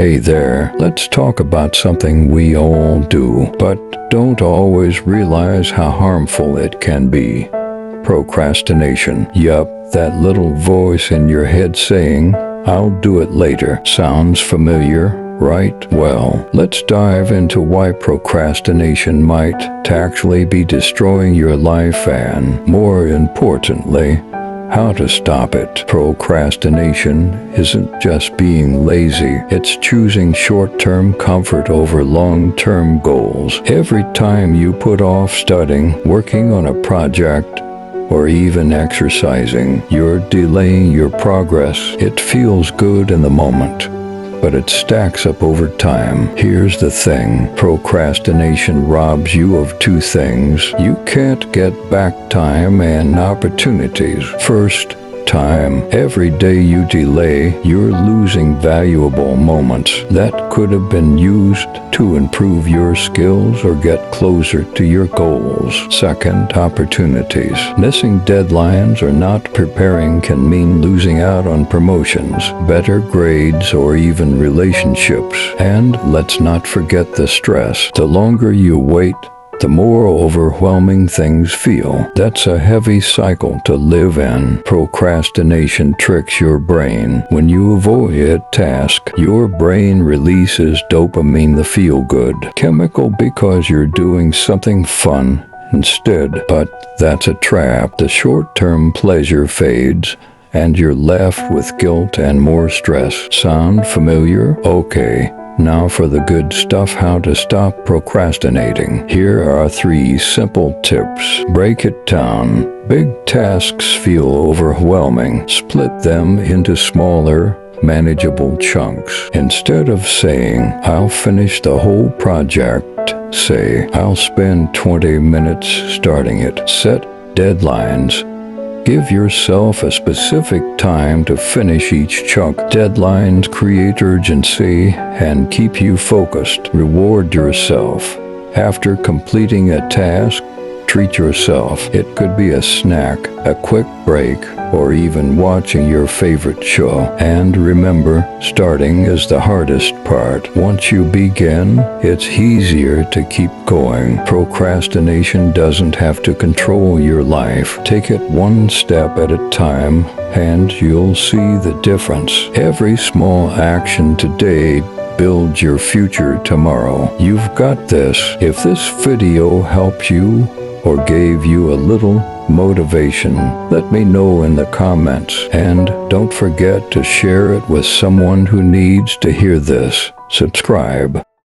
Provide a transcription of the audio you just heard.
Hey there, let's talk about something we all do, but don't always realize how harmful it can be. Procrastination. Yup, that little voice in your head saying, "I'll do it later." Sounds familiar, right? Well, let's dive into why procrastination might actually be destroying your life and, more importantly, how to stop it. Procrastination isn't just being lazy, it's choosing short-term comfort over long-term goals. Every time you put off studying, working on a project, or even exercising, you're delaying your progress. It feels good in the moment, but it stacks up over time. Here's the thing, procrastination robs you of two things. You can't get back time and opportunities. First, time. Every day you delay, you're losing valuable moments that could have been used to improve your skills or get closer to your goals. Second, opportunities. Missing deadlines or not preparing can mean losing out on promotions, better grades, or even relationships. And let's not forget the stress. The longer you wait, the more overwhelming things feel. That's a heavy cycle to live in. Procrastination tricks your brain. When you avoid a task, your brain releases dopamine, the feel-good chemical, because you're doing something fun instead. But that's a trap. The short-term pleasure fades, and you're left with guilt and more stress. Sound familiar? Okay. Now for the good stuff, how to stop procrastinating. Here are 3 simple tips. Break it down. Big tasks feel overwhelming. Split them into smaller, manageable chunks. Instead of saying, "I'll finish the whole project," say, "I'll spend 20 minutes starting it." Set deadlines. Give yourself a specific time to finish each chunk. Deadlines create urgency and keep you focused. Reward yourself. After completing a task, treat yourself. It could be a snack, a quick break, or even watching your favorite show. And remember, starting is the hardest part. Once you begin, it's easier to keep going. Procrastination doesn't have to control your life. Take it one step at a time, and you'll see the difference. Every small action today builds your future tomorrow. You've got this. If this video helped you or gave you a little motivation, let me know in the comments. And don't forget to share it with someone who needs to hear this. Subscribe.